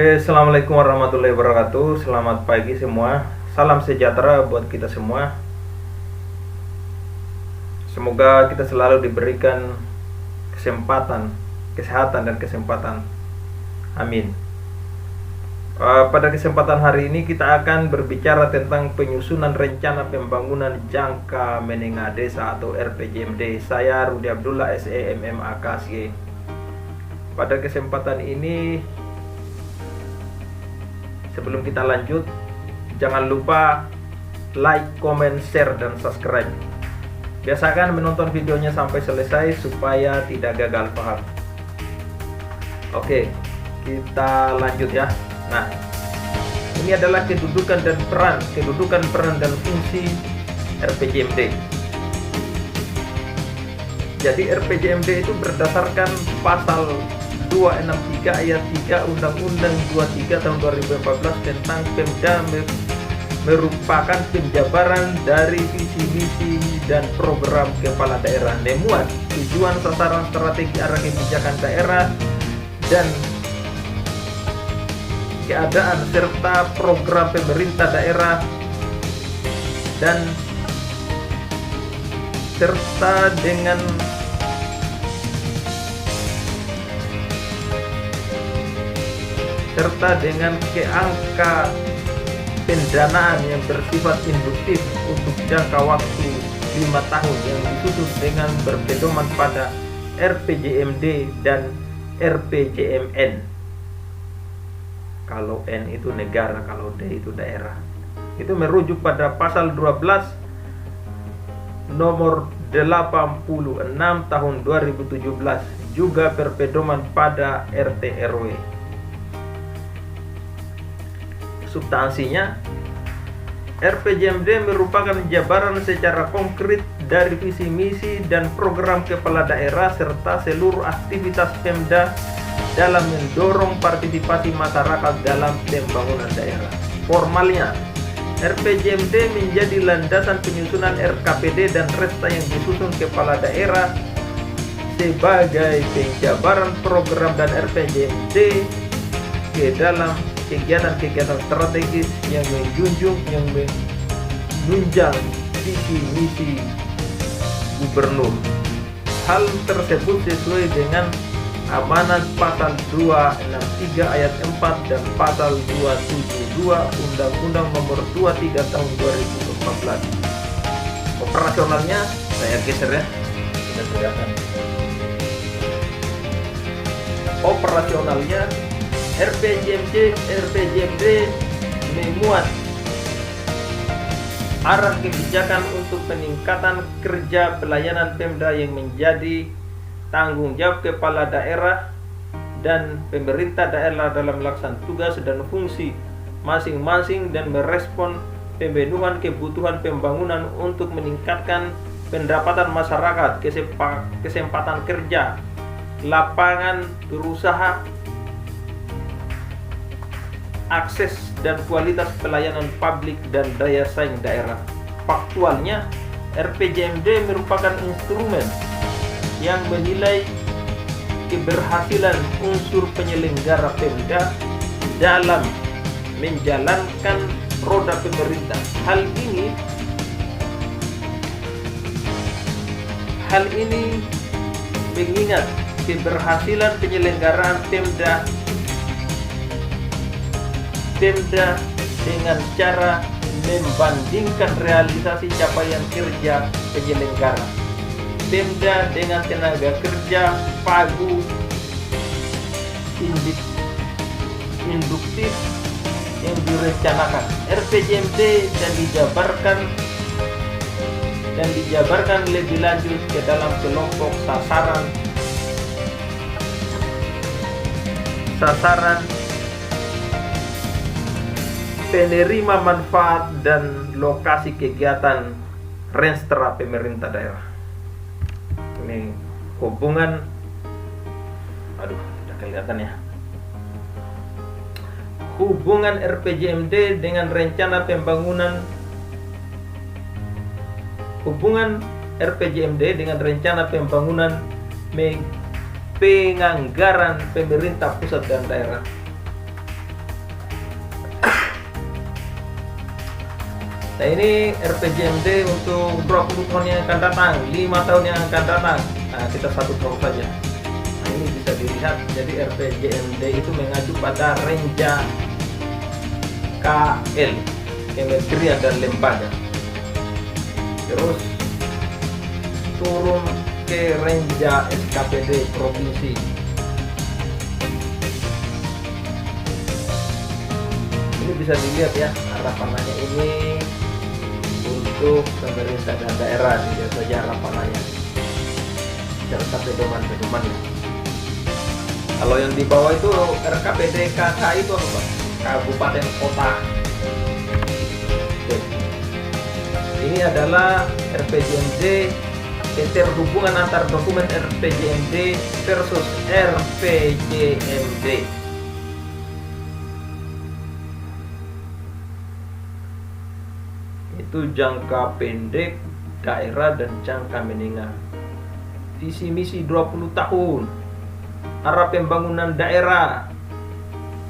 Oke, assalamualaikum warahmatullahi wabarakatuh. Selamat pagi semua. Salam sejahtera buat kita semua. Semoga kita selalu diberikan kesempatan, kesehatan dan kesempatan. Amin. Pada kesempatan hari ini kita akan berbicara tentang penyusunan rencana pembangunan jangka menengah desa atau RPJMD. Saya Rudi Abdullah SEMM AKSY. Pada kesempatan ini, sebelum kita lanjut, jangan lupa like, comment, share, dan subscribe. Biasakan menonton videonya sampai selesai supaya tidak gagal paham. Oke, kita lanjut ya. Nah, ini adalah kedudukan peran dan fungsi RPJMD. Jadi RPJMD itu berdasarkan pasal 263 ayat 3 Undang-Undang 23 tahun 2014 tentang Pemda merupakan penjabaran dari visi misi dan program kepala daerah, memuat tujuan, sasaran, strategi, arah kebijakan daerah dan keadaan serta program pemerintah daerah dan serta dengan keangka pendanaan yang bersifat induktif untuk jangka waktu 5 tahun yang disusun dengan berpedoman pada RPJMD dan RPJMN. Kalau N itu negara, kalau D itu daerah. Itu merujuk pada pasal 12 nomor 86 tahun 2017, juga berpedoman pada RT RW. Substansinya, RPJMD merupakan jabaran secara konkret dari visi misi dan program kepala daerah serta seluruh aktivitas Pemda dalam mendorong partisipasi masyarakat dalam pembangunan daerah. Formalnya, RPJMD menjadi landasan penyusunan RKPD dan resta yang disusun kepala daerah sebagai penjabaran program dan RPJMD ke dalam kegiatan-kegiatan strategis yang menunjang visi misi gubernur. Hal tersebut sesuai dengan amanat pasal 263 ayat 4 dan pasal 272 Undang-Undang nomor 23 tahun 2014. Operasionalnya saya geser ya, sudah kelihatan. Operasionalnya RPJMD memuat arah kebijakan untuk peningkatan kerja pelayanan Pemda yang menjadi tanggung jawab kepala daerah dan pemerintah daerah dalam melaksanakan tugas dan fungsi masing-masing dan merespon pemenuhan kebutuhan pembangunan untuk meningkatkan pendapatan masyarakat, kesempatan kerja, lapangan berusaha, akses dan kualitas pelayanan publik dan daya saing daerah. Faktualnya, RPJMD merupakan instrumen yang menilai keberhasilan unsur penyelenggara Pemda dalam menjalankan roda pemerintah. Hal ini mengingat keberhasilan penyelenggaraan Pemda dengan cara membandingkan realisasi capaian kerja penyelenggara Pemda dengan tenaga kerja pagu induktif yang direncanakan. RPJMD dan dijabarkan lebih lanjut ke dalam kelompok sasaran penerima manfaat dan lokasi kegiatan renstra pemerintah daerah. Ini hubungan, tidak kelihatan ya. Hubungan RPJMD dengan rencana pembangunan. Hubungan RPJMD dengan rencana pembangunan penganggaran pemerintah pusat dan daerah. Nah, ini RPJMD untuk 20 tahun yang akan datang, 5 tahun yang akan datang. Nah, kita satu tahun saja. Nah, ini bisa dilihat, jadi RPJMD itu mengacu pada Renja KL, Kementerian dan Lembaga. Terus turun ke Renja SKPD Provinsi. Ini bisa dilihat ya, harapannya ini untuk pemerintah dan daerah, tidak saja harapannya serta pedoman-pedoman ya. Kalau yang di bawah itu RKPD KK itu apa? Kabupaten kota. Oke. Ini adalah RPJMD, interhubungan antar dokumen RPJMD versus RPJMD. Itu jangka pendek, daerah, dan jangka menengah. Visi misi 20 tahun, arah pembangunan daerah,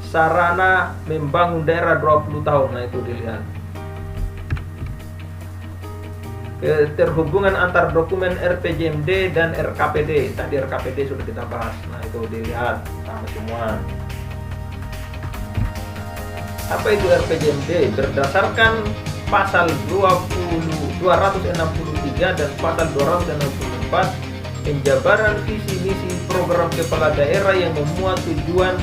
sarana membangun daerah 20 tahun. Nah, itu dilihat. Terhubungan antar dokumen RPJMD dan RKPD. Tadi RKPD sudah kita bahas. Nah, itu dilihat sama semua. Apa itu RPJMD? Berdasarkan pasal 263 dan pasal 264, penjabaran visi misi program kepala daerah yang memuat tujuan,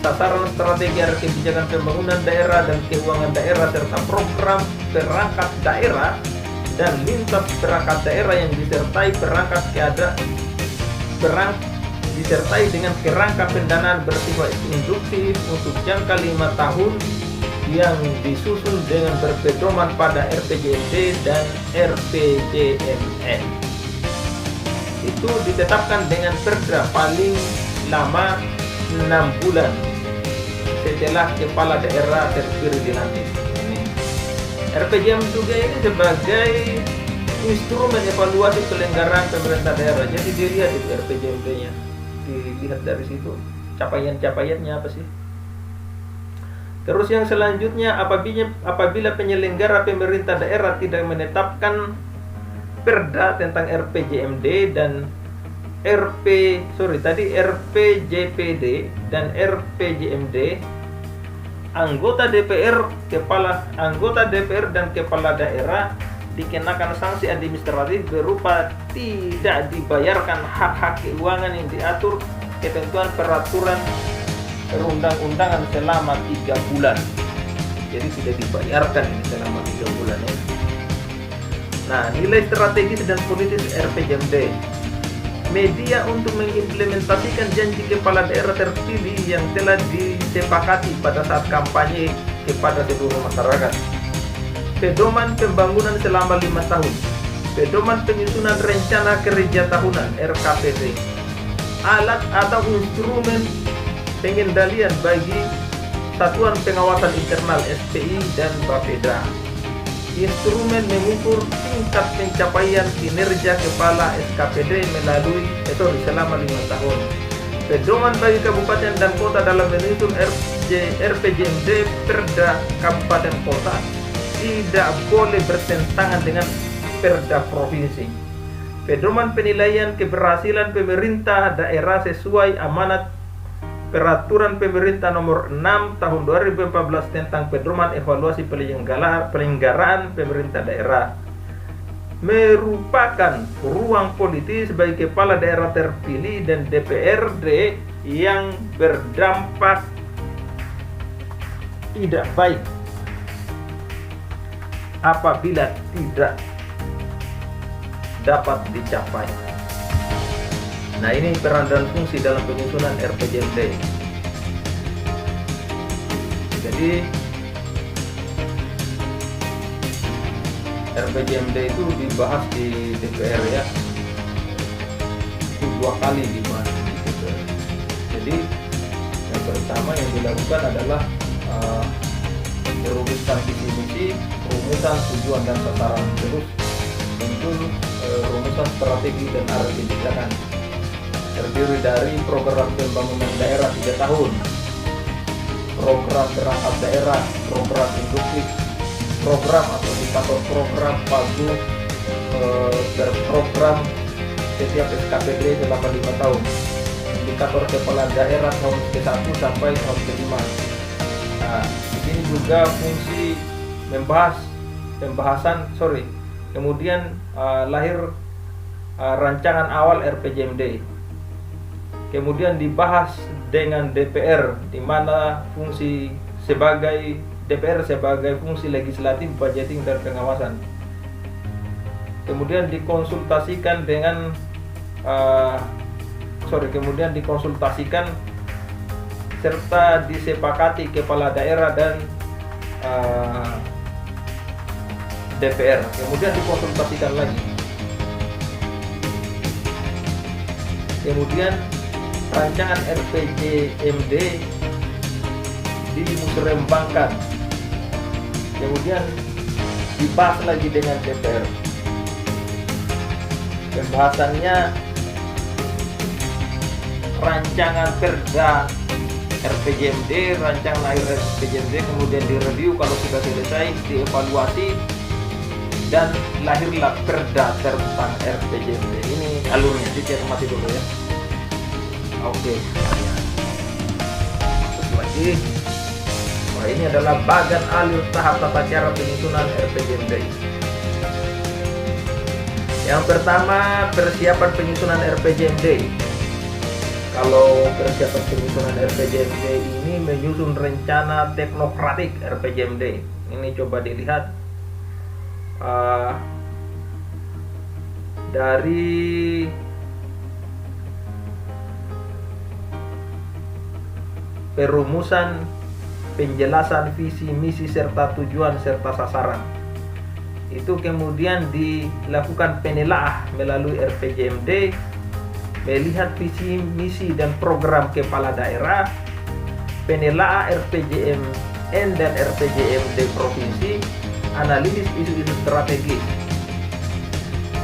sasaran, strategi, arah kebijakan pembangunan daerah dan keuangan daerah, serta program perangkat daerah dan lintas perangkat daerah yang disertai disertai dengan kerangka pendanaan bersifat induktif untuk jangka 5 tahun yang disusun dengan berpedoman pada RPJMD dan RPJMN. Itu ditetapkan dengan perda paling lama 6 bulan setelah kepala daerah terpilih dilantik. RPJM juga ini sebagai instrumen evaluasi penyelenggaraan pemerintah daerah. Jadi dilihat itu RPJMD-nya, dilihat dari situ capaian-capaiannya apa sih. Terus yang selanjutnya, apabila penyelenggara pemerintah daerah tidak menetapkan perda tentang RPJMD dan RPJPD dan RPJMD, anggota DPR dan kepala daerah dikenakan sanksi administratif berupa tidak dibayarkan hak-hak keuangan yang diatur ketentuan peraturan perundang-undangan selama 3 bulan. Jadi tidak dibayarkan ini selama 3 bulan ya. Nah, nilai strategis dan politis RPJMD. Media untuk mengimplementasikan janji kepala daerah terpilih yang telah disepakati pada saat kampanye kepada seluruh masyarakat. Pedoman pembangunan selama 5 tahun. Pedoman penyusunan rencana kerja tahunan RKPD. Alat atau instrumen pengendalian bagi Satuan Pengawasan Internal SPI dan Bapeda. Instrumen mengukur tingkat pencapaian kinerja kepala SKPD selama 5 tahun. Pedoman bagi kabupaten dan kota dalam menyusun RPJMD perda kabupaten kota tidak boleh bertentangan dengan perda provinsi. Pedoman penilaian keberhasilan pemerintah daerah sesuai amanat Peraturan Pemerintah Nomor 6 Tahun 2014 tentang pedoman evaluasi penyelenggaraan pemerintah daerah merupakan ruang politis bagi kepala daerah terpilih dan DPRD yang berdampak tidak baik apabila tidak dapat dicapai. Nah, ini peran dan fungsi dalam penyusunan RPJMD. Jadi RPJMD itu dibahas di DPR ya. Itu 2 kali dibahas di DPR. Jadi yang pertama yang dilakukan adalah merumuskan visi misi, rumusan tujuan dan sasaran, terus muncul rumusan strategi dan arah kebijakan. Terdiri dari program pembangunan daerah 3 tahun, program perangkat daerah, program induktif, program atau indikator program bagus berprogram setiap SKPD selama 5 tahun. Indikator kepala daerah tahun ke-1 sampai tahun ke-5. Nah, di sini juga fungsi kemudian lahir rancangan awal RPJMD. Kemudian dibahas dengan DPR, di mana fungsi DPR sebagai fungsi legislatif, budgeting dan pengawasan. Kemudian dikonsultasikan serta disepakati kepala daerah dan DPR. Kemudian dikonsultasikan lagi. Kemudian rancangan RPJMD dimusrembangkan. Kemudian dibahas lagi dengan DPR. Pembahasannya rancangan perda RPJMD, rancangan lahir RPJMD, kemudian direview, kalau sudah selesai dievaluasi dan lahirlah perda tentang RPJMD. Ini alurnya, dicermati dulu ya. Oke. Terus lagi. Nah, ini adalah bagian alur tahap tata cara penyusunan RPJMD. Yang pertama, persiapan penyusunan RPJMD. Kalau persiapan penyusunan RPJMD ini menyusun rencana teknokratik RPJMD. Ini coba dilihat dari perumusan, penjelasan visi, misi, serta tujuan serta sasaran. Itu kemudian dilakukan penelaah melalui RPJMD, melihat visi, misi, dan program kepala daerah, penelaah RPJMN dan RPJMD provinsi, analisis isu-isu strategis,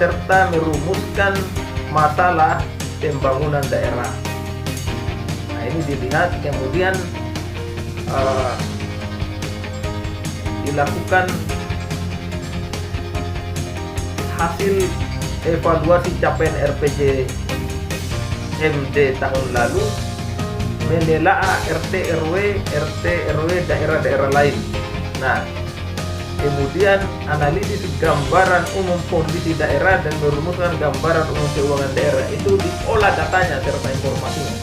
serta merumuskan masalah pembangunan daerah. Nah, ini dilihat, kemudian dilakukan hasil evaluasi capaian RPJMD tahun lalu, menelaah RT RW daerah-daerah lain. Nah, kemudian analisis gambaran umum kondisi daerah dan merumuskan gambaran umum keuangan daerah. Itu diolah datanya serta informasinya.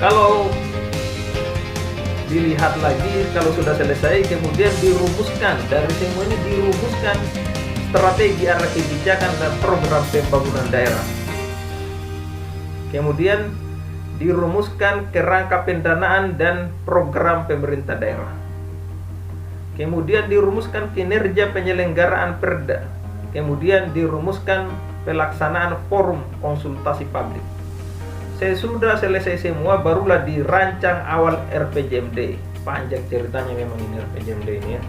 Kalau dilihat lagi, kalau sudah selesai, kemudian dirumuskan, dari semua ini dirumuskan strategi arah kebijakan dan program pembangunan daerah. Kemudian dirumuskan kerangka pendanaan dan program pemerintah daerah. Kemudian dirumuskan kinerja penyelenggaraan perda. Kemudian dirumuskan pelaksanaan forum konsultasi publik. Sesudah selesai semua, barulah dirancang awal RPJMD. Panjang ceritanya memang ini RPJMD ini ya.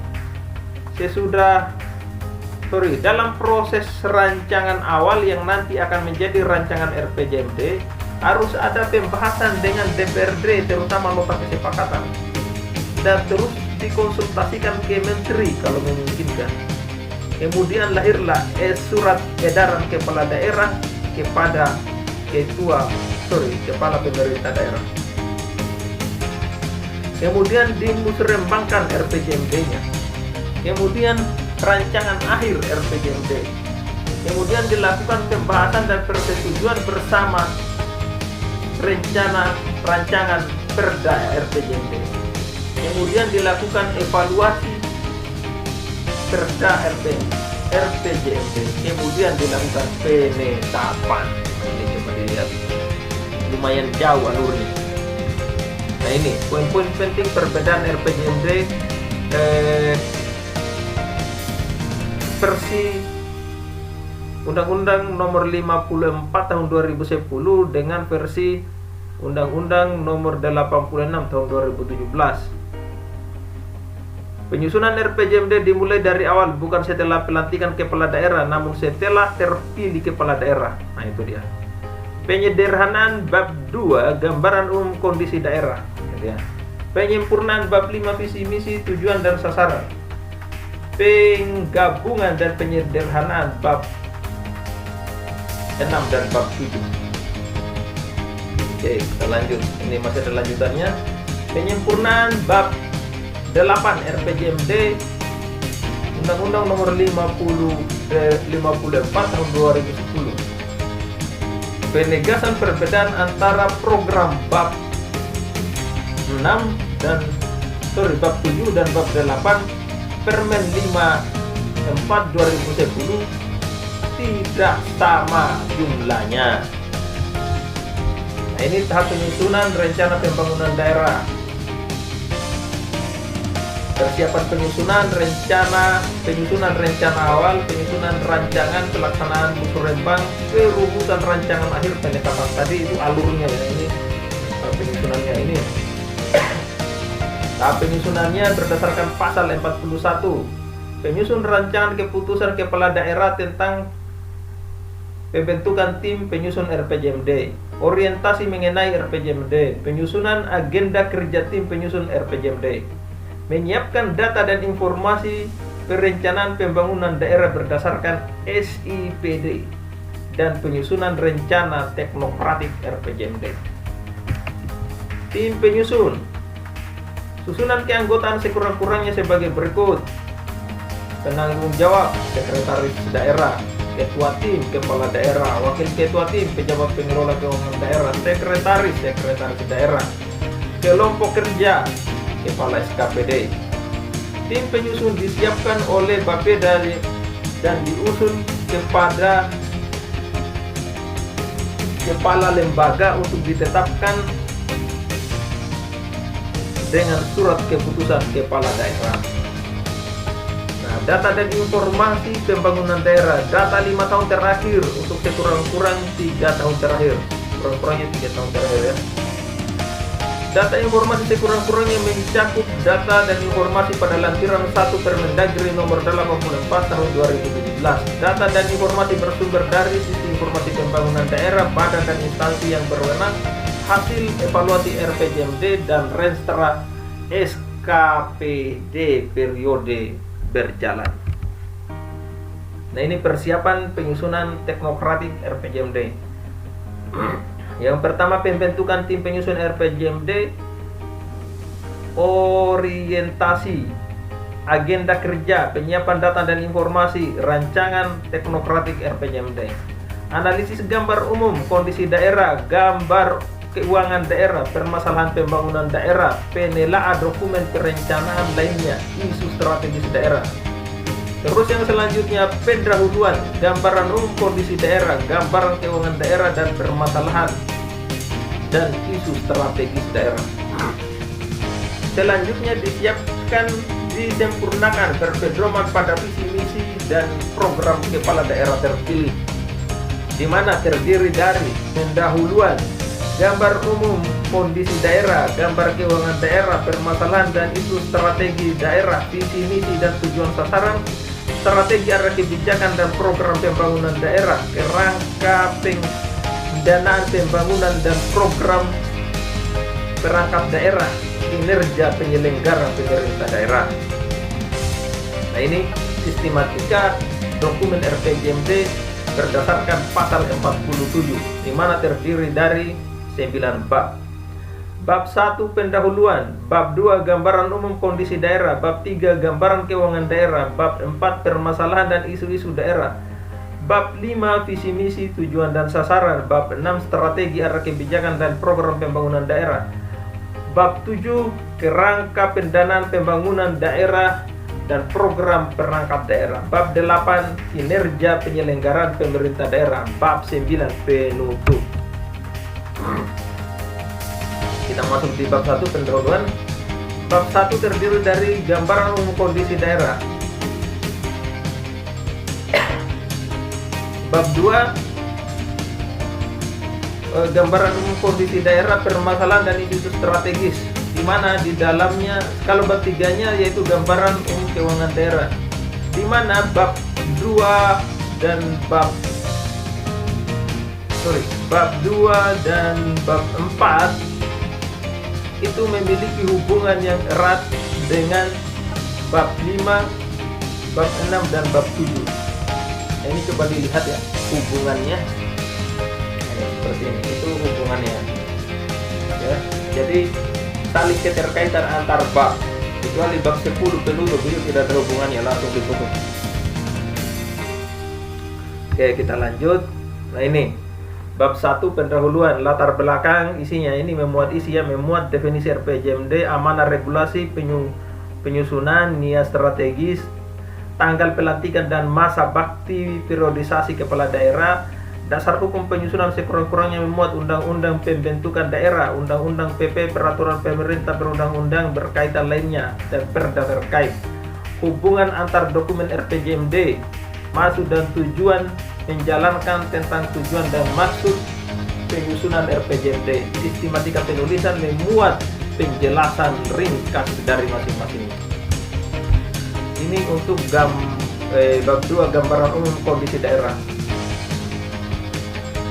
Dalam proses rancangan awal yang nanti akan menjadi rancangan RPJMD, harus ada pembahasan dengan DPRD, terutama nota kesepakatan, dan terus dikonsultasikan ke menteri kalau memungkinkan. Kemudian lahirlah surat edaran kepala daerah kepada kepala pemerintah daerah. Kemudian dimusrembangkan RPJMD-nya. Kemudian rancangan akhir RPJMD. Kemudian dilakukan pembahasan dan persetujuan bersama rancangan perda RPJMD. Kemudian dilakukan evaluasi perda RPJMD. Kemudian dilakukan penetapan. Ini coba dilihat, lumayan jauh alurnya. Nah, ini poin-poin penting perbedaan RPJMD versi Undang-Undang Nomor 54 Tahun 2010 dengan versi Undang-Undang Nomor 86 Tahun 2017. Penyusunan RPJMD dimulai dari awal, bukan setelah pelantikan kepala daerah, namun setelah terpilih kepala daerah. Nah, itu dia. Penyederhanaan bab 2 gambaran umum kondisi daerah. Penyempurnaan bab 5 visi misi, tujuan dan sasaran. penggabungan dan penyederhanaan bab 6 dan bab 7. Oke, kita lanjut. Ini masih ada lanjutannya. Penyempurnaan bab 8 RPJMD Undang-Undang Nomor 54 Tahun 2010. Penegasan perbedaan antara program bab 6 dan bab 7 dan bab 8 Permen 54 2010 tidak sama jumlahnya. Nah, ini tahap penyusunan rencana pembangunan daerah. Persiapan penyusunan rencana awal, penyusunan rancangan pelaksanaan musrembang, perumusan rancangan akhir penetapan. Tadi itu alurnya ya, ini penyusunannya ini. Tahap penyusunannya berdasarkan pasal 41. Penyusun rancangan keputusan kepala daerah tentang pembentukan tim penyusun RPJMD, orientasi mengenai RPJMD, penyusunan agenda kerja tim penyusun RPJMD, menyiapkan data dan informasi perencanaan pembangunan daerah berdasarkan SIPD, dan penyusunan rencana teknokratik RPJMD. Tim penyusun. Susunan keanggotaan sekurang-kurangnya sebagai berikut. Penanggung jawab, sekretaris daerah, ketua tim, kepala daerah, wakil ketua tim, pejabat pengelola keuangan daerah, sekretaris daerah, kelompok kerja, kepala SKPD. Tim penyusun disiapkan oleh Bapeda dan diusun kepada kepala lembaga untuk ditetapkan dengan surat keputusan kepala daerah. Nah, data dan informasi pembangunan daerah, data 5 tahun terakhir untuk sekurang-kurang 3 tahun terakhir, kurang-kurangnya 3 tahun terakhir ya. Data informasi sekurang-kurangnya mencakup data dan informasi pada lampiran 1 Permendagri nomor 84 tahun 2017. Data dan informasi bersumber dari Sistem Informasi Pembangunan Daerah, badan dan instansi yang berwenang, hasil evaluasi RPJMD dan Renstra SKPD periode berjalan. Nah, ini persiapan penyusunan teknokratik RPJMD. Yang pertama, pembentukan tim penyusun RPJMD, orientasi, agenda kerja, penyiapan data dan informasi, rancangan teknokratik RPJMD, analisis gambar umum kondisi daerah, gambar keuangan daerah, permasalahan pembangunan daerah, penelaa dokumen perencanaan lainnya, isu strategis daerah. Terus yang selanjutnya, pendahuluan, gambaran umum kondisi daerah, gambaran keuangan daerah dan permasalahan dan isu strategis daerah. Selanjutnya disempurnakan berpedoman pada visi misi dan program kepala daerah terpilih, di mana terdiri dari pendahuluan, gambar umum kondisi daerah, gambar keuangan daerah, permasalahan dan isu strategi daerah, visi misi dan tujuan sasaran, strategi arah kebijakan dan program pembangunan daerah, kerangka pendanaan pembangunan dan program perangkat daerah, kinerja penyelenggara pemerintah daerah. Nah, ini sistematika dokumen RPJMD berdasarkan pasal 47, di mana terdiri dari 9 bab. Bab 1 pendahuluan, bab 2 gambaran umum kondisi daerah, bab 3 gambaran keuangan daerah, bab 4 permasalahan dan isu-isu daerah, bab 5 visi misi tujuan dan sasaran, bab 6 strategi arah kebijakan dan program pembangunan daerah, bab 7 kerangka pendanaan pembangunan daerah dan program perangkat daerah, bab 8 kinerja penyelenggaraan pemerintah daerah, bab 9 penutup. Kita masuk di bab 1 pendahuluan. Bab 1 terdiri dari gambaran umum kondisi daerah. Bab 2 gambaran umum kondisi daerah, permasalahan dan isu strategis, di mana di dalamnya, kalau bab 3-nya yaitu gambaran umum keuangan daerah, di mana bab 2 dan bab 2 dan bab 4 itu memiliki hubungan yang erat dengan bab 5 bab 6 dan bab 7. Nah, ini coba dilihat ya hubungannya. Seperti ini, itu hubungannya ya. Jadi saling keterkaitan antar bab, kecuali bab 10 penutup itu tidak ada hubungannya, langsung ditutup. Oke, kita lanjut. Nah, ini bab 1 pendahuluan, latar belakang isinya. Ini memuat definisi RPJMD, amanah regulasi, penyusunan, niat strategis, tanggal pelantikan dan masa bakti, periodisasi kepala daerah, dasar hukum penyusunan sekurang-kurangnya, memuat undang-undang pembentukan daerah, undang-undang PP, peraturan pemerintah perundang-undang berkaitan lainnya, dan perda terkait, hubungan antar dokumen RPJMD, maksud dan tujuan, menjalankan tentang tujuan dan maksud penyusunan RPJMD, sistematika penulisan, memuat penjelasan ringkas dari masing-masing. Ini untuk bab 2, gambaran umum kondisi daerah.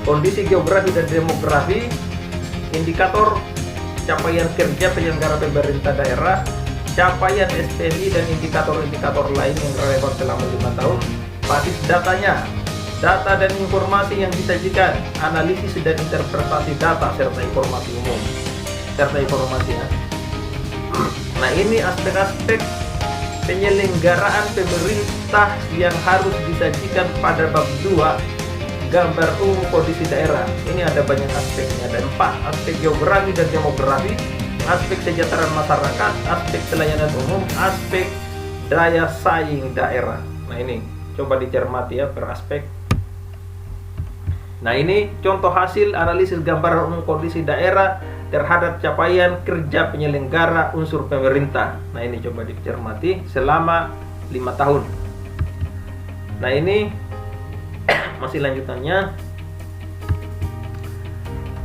Kondisi geografi dan demografi, indikator capaian kerja penyelenggara pemerintah daerah, capaian SPNI dan indikator-indikator lain yang relevan selama 5 tahun, basis datanya, data dan informasi yang disajikan, analisis dan interpretasi data serta informasi umum, serta informasi ya. Nah, ini aspek-aspek penyelenggaraan pemerintah yang harus disajikan pada bab 2, gambar umum kondisi daerah. Ini ada banyak aspeknya, ada 4: aspek geografi dan demografi, aspek kesejahteraan masyarakat, aspek pelayanan umum, aspek daya saing daerah. Nah, ini coba dicermati ya per aspek. Nah, ini contoh hasil analisis gambaran umum kondisi daerah terhadap capaian kerja penyelenggara unsur pemerintah. Nah, ini coba dicermati selama 5 tahun. Nah, ini masih lanjutannya.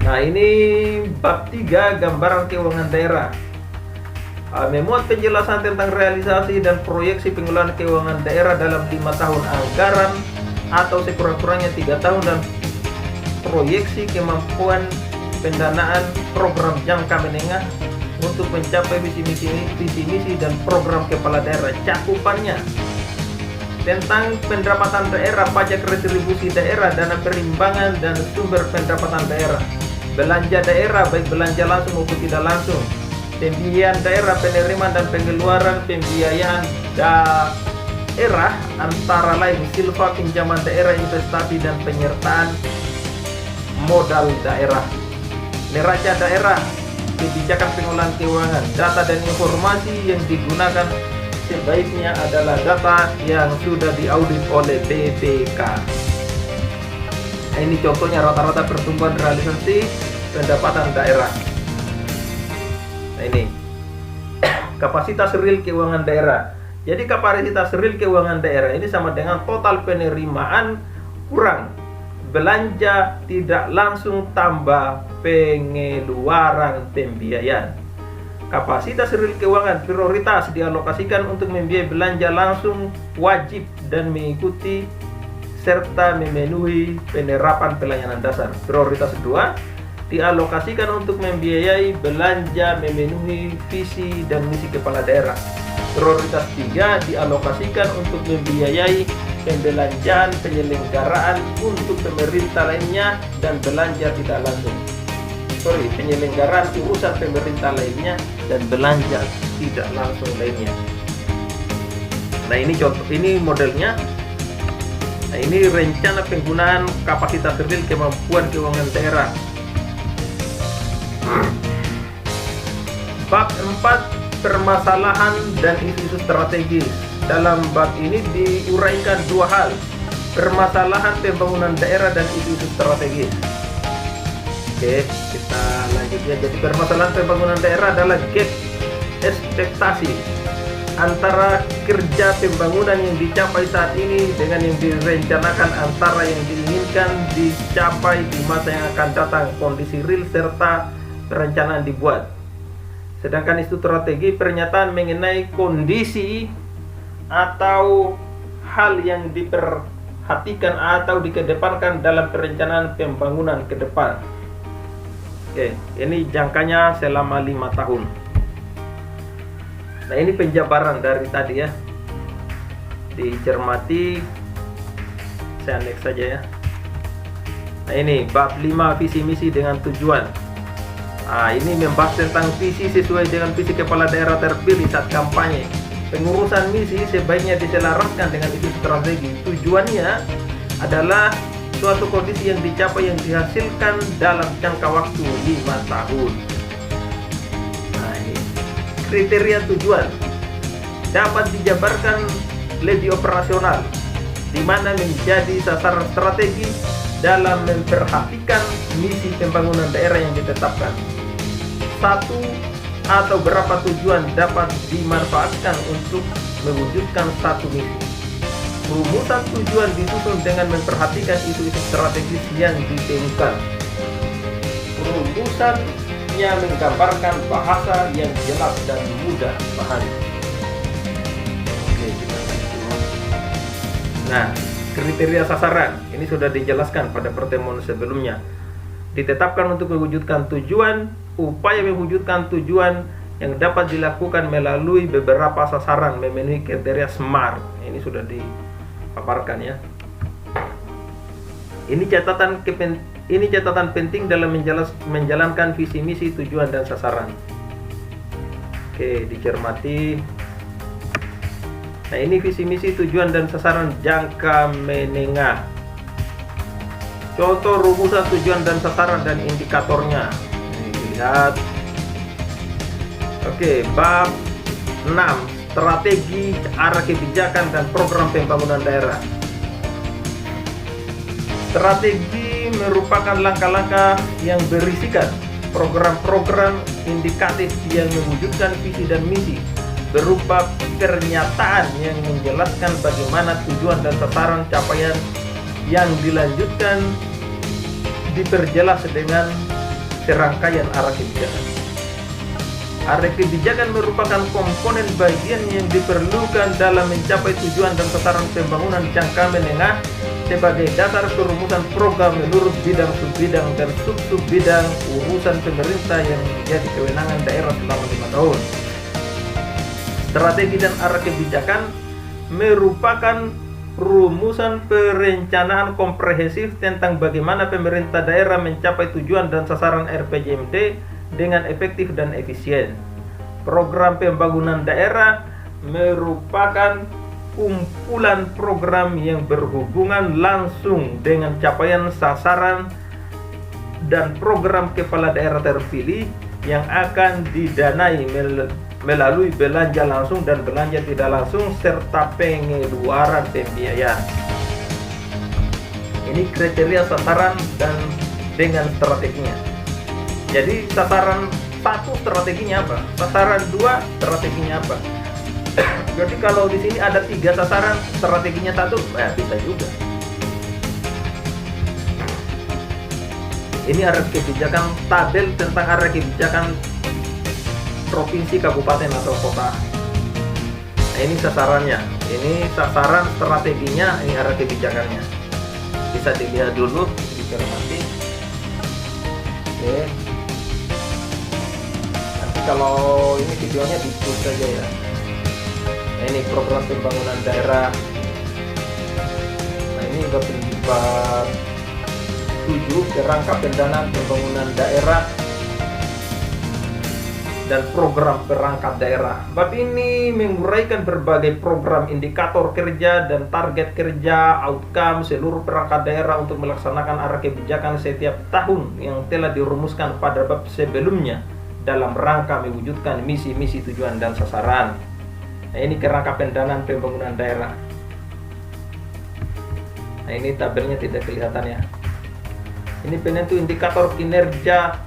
Nah, ini bab 3, gambaran keuangan daerah, memuat penjelasan tentang realisasi dan proyeksi pengelolaan keuangan daerah dalam 5 tahun anggaran atau sekurang-kurangnya 3 tahun, dan proyeksi kemampuan pendanaan program jangka menengah untuk mencapai visi misi dan program kepala daerah. Cakupannya tentang pendapatan daerah, pajak retribusi daerah, dana perimbangan dan sumber pendapatan daerah, belanja daerah baik belanja langsung maupun tidak langsung, pembiayaan daerah, penerimaan dan pengeluaran pembiayaan daerah antara lain silva, pinjaman daerah, investasi dan penyertaan modal daerah, neraca daerah, kebijakan pengelolaan keuangan, data dan informasi yang digunakan sebaiknya adalah data yang sudah diaudit oleh BPK. Nah, ini contohnya rata-rata pertumbuhan realisasi pendapatan daerah. Nah, ini kapasitas real keuangan daerah. Jadi kapasitas real keuangan daerah ini sama dengan total penerimaan kurang belanja tidak langsung tambah pengeluaran pembiayaan. Kapasitas real keuangan prioritas dialokasikan untuk membiayai belanja langsung wajib dan mengikuti serta memenuhi penerapan pelayanan dasar. Prioritas 2 dialokasikan untuk membiayai belanja memenuhi visi dan misi kepala daerah. Prioritas 3 dialokasikan untuk membiayai pembelanjaan penyelenggaraan untuk pemerintah lainnya dan belanja tidak langsung. Penyelenggaraan urusan pemerintah lainnya dan belanja tidak langsung lainnya. Nah, ini contoh, ini modelnya. Nah, ini rencana penggunaan kapasitas real kemampuan keuangan daerah. Bab 4, permasalahan dan isu-isu strategis. Dalam bab ini diuraikan 2 hal: permasalahan pembangunan daerah dan isu-isu strategis. Oke, kita lanjut ya. Jadi permasalahan pembangunan daerah adalah gap ekspektasi antara kerja pembangunan yang dicapai saat ini dengan yang direncanakan, antara yang diinginkan dicapai di masa yang akan datang, kondisi real serta perencanaan dibuat. Sedangkan isu strategi pernyataan mengenai kondisi atau hal yang diperhatikan atau dikedepankan dalam perencanaan pembangunan ke depan. Oke, ini jangkanya selama 5 tahun. Nah, ini penjabaran dari tadi ya. dicermati. Saya next saja ya. Nah, ini bab 5 visi misi dengan tujuan. Nah, ini membahas tentang visi sesuai dengan visi kepala daerah terpilih saat kampanye. Pengurusan misi sebaiknya diselaraskan dengan isu strategi. Tujuannya adalah suatu kondisi yang dicapai yang dihasilkan dalam jangka waktu 5 tahun. Nah, ini kriteria tujuan dapat dijabarkan lebih operasional, di mana menjadi sasaran strategi dalam memperhatikan misi pembangunan daerah yang ditetapkan. Satu atau berapa tujuan dapat dimanfaatkan untuk mewujudkan satu misi. Rumusan tujuan disusun dengan memperhatikan isu-isu strategis yang ditemukan. Rumusannya menggambarkan bahasa yang jelas dan mudah dipahami. Nah, kriteria sasaran ini sudah dijelaskan pada pertemuan sebelumnya. Ditetapkan untuk mewujudkan tujuan, upaya mewujudkan tujuan yang dapat dilakukan melalui beberapa sasaran memenuhi kriteria SMART. Ini sudah dipaparkan ya. Ini catatan penting dalam menjalankan visi misi, tujuan dan sasaran. Oke, dicermati. Nah, ini visi misi, tujuan dan sasaran jangka menengah. Contoh rumusan tujuan dan sasaran dan indikatornya. Ini dilihat. Oke, bab 6, strategi, arah kebijakan dan program pembangunan daerah. Strategi merupakan langkah-langkah yang berisikan program-program indikatif yang mewujudkan visi dan misi, berupa pernyataan yang menjelaskan bagaimana tujuan dan sasaran capaian yang dilanjutkan diperjelas dengan serangkaian arah kebijakan. Arah kebijakan merupakan komponen bagian yang diperlukan dalam mencapai tujuan dan sasaran pembangunan jangka menengah sebagai dasar perumusan program menurut bidang, subbidang, dan sub-subbidang urusan pemerintah yang menjadi kewenangan daerah selama 5 tahun. Strategi dan arah kebijakan merupakan rumusan perencanaan komprehensif tentang bagaimana pemerintah daerah mencapai tujuan dan sasaran RPJMD dengan efektif dan efisien. Program pembangunan daerah merupakan kumpulan program yang berhubungan langsung dengan capaian sasaran dan program kepala daerah terpilih yang akan didanai melalui belanja langsung dan belanja tidak langsung serta pengeluaran pembiayaan. Ini kriteria sasaran dan dengan strateginya. Jadi sasaran 1 strateginya apa? Sasaran 2 strateginya apa? Jadi kalau di sini ada 3 sasaran, strateginya 1, bisa juga. Ini arah kebijakan, tabel tentang arah kebijakan provinsi, kabupaten atau kota. Nah, ini sasarannya, ini sasaran strateginya, ini arah kebijakannya. Bisa dilihat dulu, dicermati. Oke. Nanti kalau ini videonya di-close saja ya. Nah, ini program pembangunan daerah. Nah, ini bab 7, kerangka pendanaan pembangunan daerah dan program perangkat daerah. Bab ini menguraikan berbagai program, indikator kerja dan target kerja, outcome seluruh perangkat daerah untuk melaksanakan arah kebijakan setiap tahun yang telah dirumuskan pada bab sebelumnya dalam rangka mewujudkan misi-misi, tujuan dan sasaran. Nah, ini kerangka pendanaan pembangunan daerah. Nah, ini tabelnya tidak kelihatan ya. Ini penentu indikator kinerja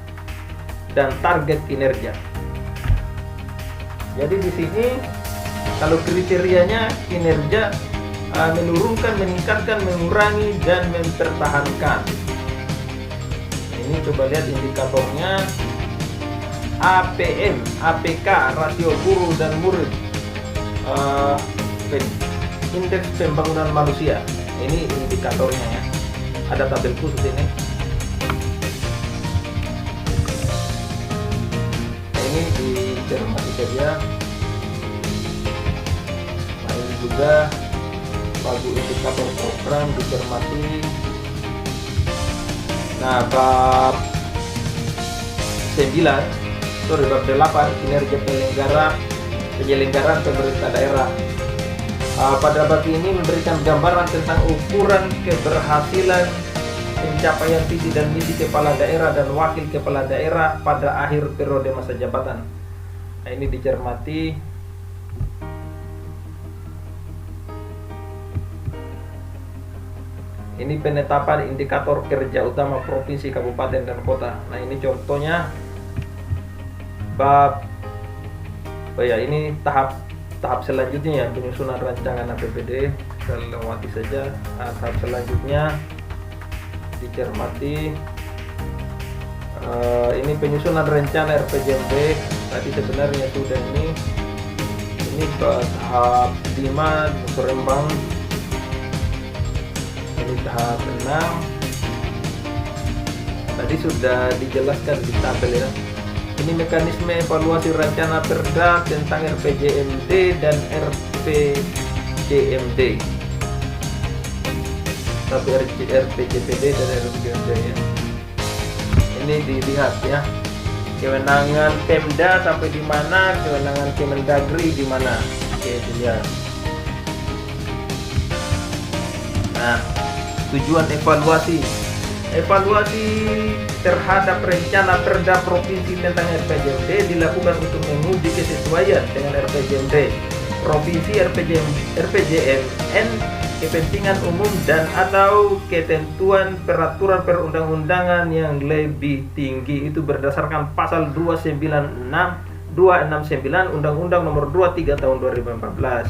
dan target kinerja. Jadi di sini kalau kriterianya kinerja menurunkan, meningkatkan, mengurangi dan mempertahankan. Ini coba lihat indikatornya. APM, APK, rasio guru dan murid, indeks pembangunan manusia. Ini indikatornya ya. Ada tabel khusus ini. Ini dicermati saja. Nah, ini juga pagu indikator program dicermati. Nah, bab 8 kinerja penyelenggaraan pemerintah daerah. Pada bab ini memberikan gambaran tentang ukuran keberhasilan pencapaian visi dan misi kepala daerah dan wakil kepala daerah pada akhir periode masa jabatan. Nah, ini dicermati. Ini penetapan indikator kerja utama provinsi, kabupaten, dan kota. Nah, ini contohnya bab ini tahap selanjutnya ya, penyusunan rancangan APBD. Kita lewati saja. Tahap selanjutnya dicermati. Ini penyusunan rencana RPJMD. Tadi sebenarnya sudah ini tahap 5 Musrembang. Ini tahap 6. Tadi sudah dijelaskan di tabel ya. Ini mekanisme evaluasi rencana Perda tentang RPJMD dan RPJMD. Tapi RPJPD dan RPJMD ya. Ini dilihat ya. Kewenangan Pemda sampai di mana, kewenangan Kemendagri di mana. Oke, dilihat. Nah, tujuan evaluasi terhadap rencana Perda provinsi tentang RPJMD dilakukan untuk menguji kesesuaian dengan RPJMD provinsi, RPJMN, kepentingan umum dan atau ketentuan peraturan perundang-undangan yang lebih tinggi. Itu berdasarkan pasal 269 Undang-Undang Nomor 23 Tahun 2014.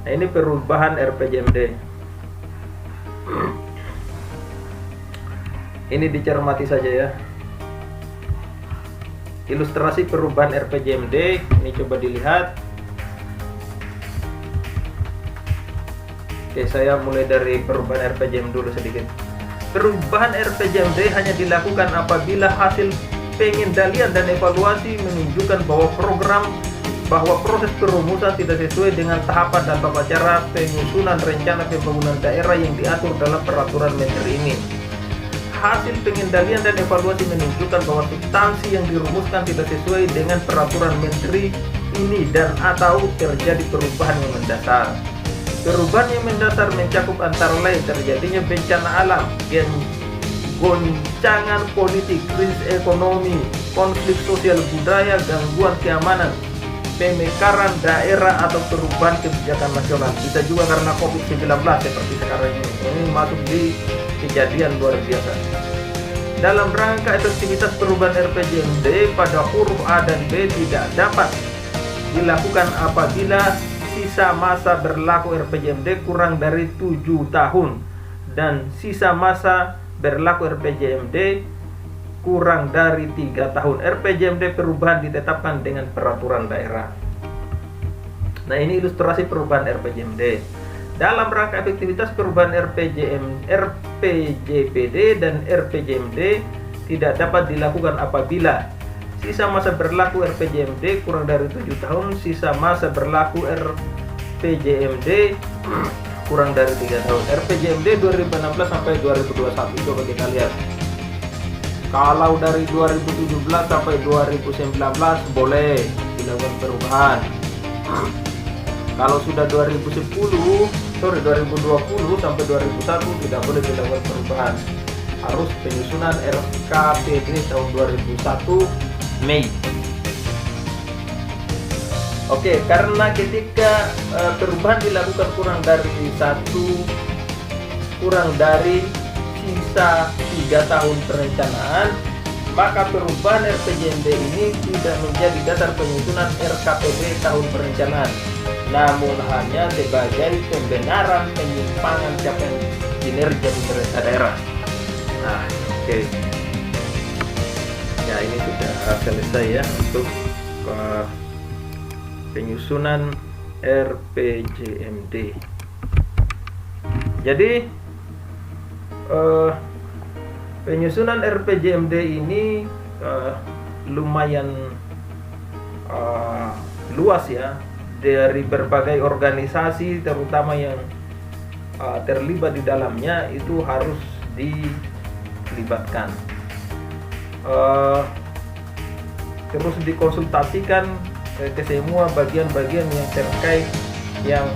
Nah, ini perubahan RPJMD. Ini dicermati saja ya. Ilustrasi perubahan RPJMD ini coba dilihat. Oke, saya mulai dari perubahan RPJMD dulu sedikit. Perubahan RPJMD hanya dilakukan apabila hasil pengendalian dan evaluasi menunjukkan bahwa proses perumusan tidak sesuai dengan tahapan dan tata cara penyusunan rencana pembangunan daerah yang diatur dalam peraturan menteri ini. Hasil pengendalian dan evaluasi menunjukkan bahwa substansi yang dirumuskan tidak sesuai dengan peraturan menteri ini dan atau terjadi perubahan yang mendasar. Perubahan yang mendasar mencakup antara lain terjadinya bencana alam, goncangan politik, krisis ekonomi, konflik sosial budaya, gangguan keamanan, pemekaran daerah atau perubahan kebijakan nasional. Bisa juga karena COVID-19 seperti sekarang ini. Ini masuk di kejadian luar biasa. Dalam rangka efektivitas perubahan RPJMD pada huruf A dan B tidak dapat dilakukan apabila sisa masa berlaku RPJMD kurang dari 7 tahun dan sisa masa berlaku RPJMD kurang dari 3 tahun. RPJMD perubahan ditetapkan dengan peraturan daerah. Nah, ini ilustrasi perubahan RPJMD. Dalam rangka efektivitas perubahan RPJPD dan RPJMD tidak dapat dilakukan apabila sisa masa berlaku RPJMD kurang dari 7 tahun, sisa masa berlaku RPJMD kurang dari 3 tahun. RPJMD 2016 sampai 2021 coba kita lihat. Kalau dari 2017 sampai 2019 boleh dilakukan perubahan. Kalau sudah 2020 sampai 2001 tidak boleh dilakukan perubahan. Harus penyusunan RKPD tahun 2001 Mei. Oke, karena ketika perubahan dilakukan kurang dari sisa 3 tahun perencanaan, maka perubahan RPJMD ini tidak menjadi dasar penyusunan RKPD tahun perencanaan, namun hanya sebagai pembenaran penyimpangan capaian kinerja pemerintah daerah. Nah, oke. Ya, ini sudah selesai ya untuk penyusunan RPJMD. Jadi penyusunan RPJMD ini lumayan luas ya, dari berbagai organisasi terutama yang terlibat di dalamnya itu harus dilibatkan. Terus dikonsultasikan ke semua bagian-bagian yang terkait yang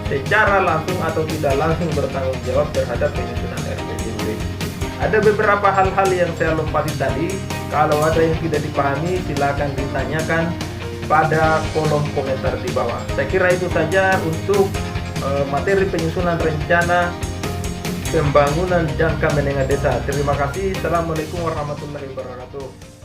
secara langsung atau tidak langsung bertanggung jawab terhadap penyusunan RPJMD. Ada beberapa hal-hal yang saya lompati tadi. Kalau ada yang tidak dipahami, silakan ditanyakan pada kolom komentar di bawah. Saya kira itu saja untuk materi penyusunan rencana pembangunan jangka menengah desa. Terima kasih. Assalamualaikum warahmatullahi wabarakatuh.